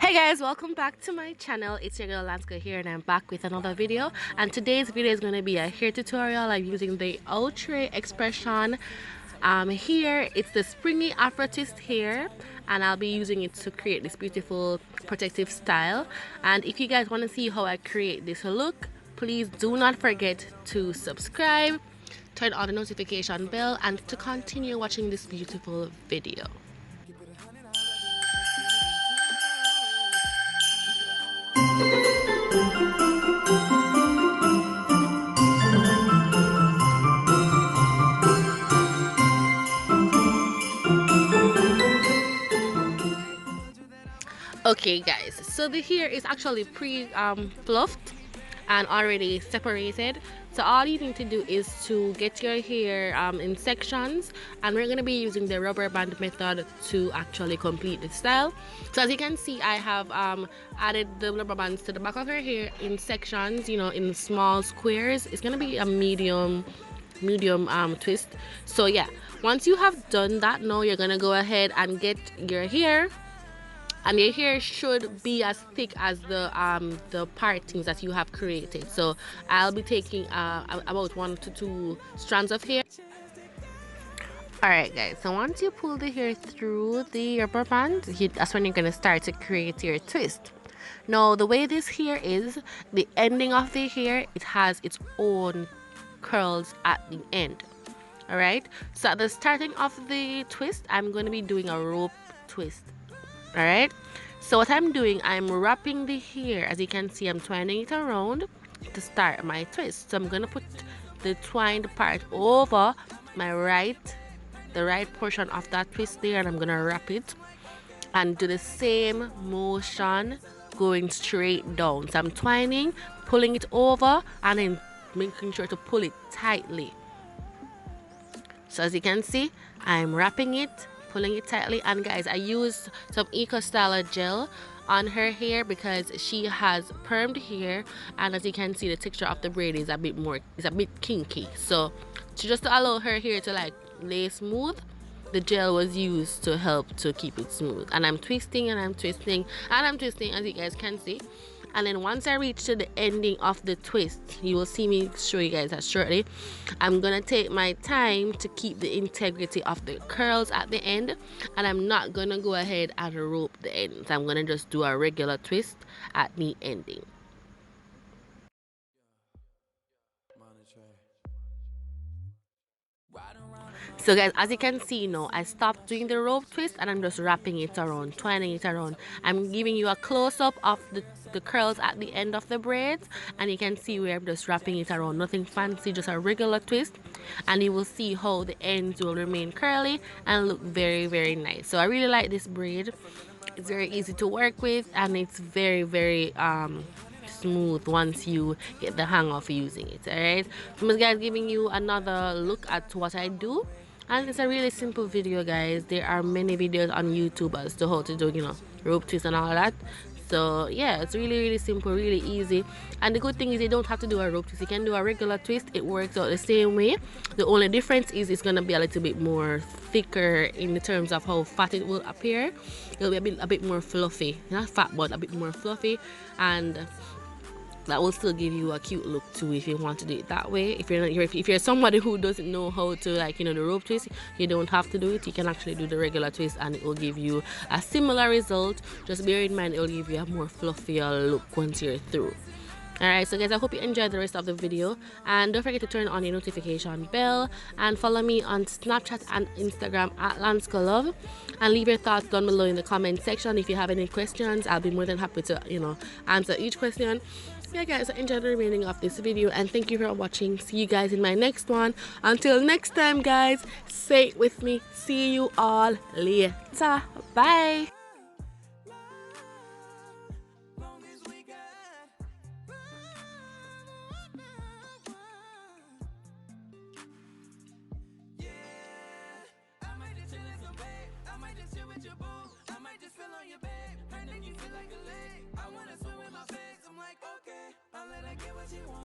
Hey guys, welcome back to my channel. It's your girl Lansco here, and I'm back with another video. And today's video is going to be a hair tutorial. I'm using the Ultra Expression. Here it's the Springy Afro twist hair, and I'll be using it to create this beautiful protective style. And if you guys want to see how I create this look, please do not forget to subscribe, turn on the notification bell, and to continue watching this beautiful video. Okay guys, so the hair is actually fluffed and already separated. So all you need to do is to get your hair in sections, and we're going to be using the rubber band method to actually complete the style. So as you can see, I have added the rubber bands to the back of her hair in sections, you know, in small squares. It's going to be a medium twist. So yeah, once you have done that, now you're going to go ahead and get your hair, and your hair should be as thick as the partings that you have created. So I'll be taking about 1 to 2 strands of hair. Alright guys, so once you pull the hair through the rubber band, that's when you're going to start to create your twist. Now the way this hair is, the ending of the hair, it has its own curls at the end. Alright, so at the starting of the twist, I'm going to be doing a rope twist. Alright, so what I'm doing, I'm wrapping the hair. As you can see, I'm twining it around to start my twist. So I'm going to put the twined part over the right portion of that twist there, and I'm going to wrap it and do the same motion going straight down. So I'm twining, pulling it over, and then making sure to pull it tightly. So as you can see, I'm wrapping it, pulling it tightly. And guys, I used some Eco Styler gel on her hair because she has permed hair, and as you can see, the texture of the braid is a bit kinky. So just to allow her hair to like lay smooth, the gel was used to help to keep it smooth. And I'm twisting and I'm twisting and I'm twisting, as you guys can see. And then once I reach to the ending of the twist, you will see me show you guys that shortly. I'm gonna take my time to keep the integrity of the curls at the end, and I'm not gonna go ahead and rope the ends. I'm gonna just do a regular twist at the ending. So guys, as you can see now, I stopped doing the rope twist and I'm just wrapping it around, twining it around. I'm giving you a close-up of the curls at the end of the braids, and you can see where I'm just wrapping it around. Nothing fancy, just a regular twist, and you will see how the ends will remain curly and look very, very nice. So I really like this braid. It's very easy to work with, and it's very, very smooth once you get the hang of using it. Alright, so I'm guys giving you another look at what I do, and it's a really simple video guys. There are many videos on YouTube as to how to do, you know, rope twist and all that. So yeah, it's really, really simple, really easy. And the good thing is you don't have to do a rope twist. You can do a regular twist. It works out the same way. The only difference is it's gonna be a little bit more thicker in the terms of how fat it will appear. It'll be a bit more fluffy, not fat, but a bit more fluffy, and that will still give you a cute look too if you want to do it that way. If you're somebody who doesn't know how to, like, you know, the rope twist, you don't have to do it. You can actually do the regular twist and it will give you a similar result. Just bear in mind, it will give you a more fluffier look once you're through. Alright, so guys, I hope you enjoyed the rest of the video, and don't forget to turn on your notification bell and follow me on Snapchat and Instagram at Lansco Love, and leave your thoughts down below in the comment section. If you have any questions, I'll be more than happy to, you know, answer each question. Yeah guys, I enjoyed the remaining of this video, and thank you for watching. See you guys in my next one. Until next time guys, say it with me, see you all later. Bye.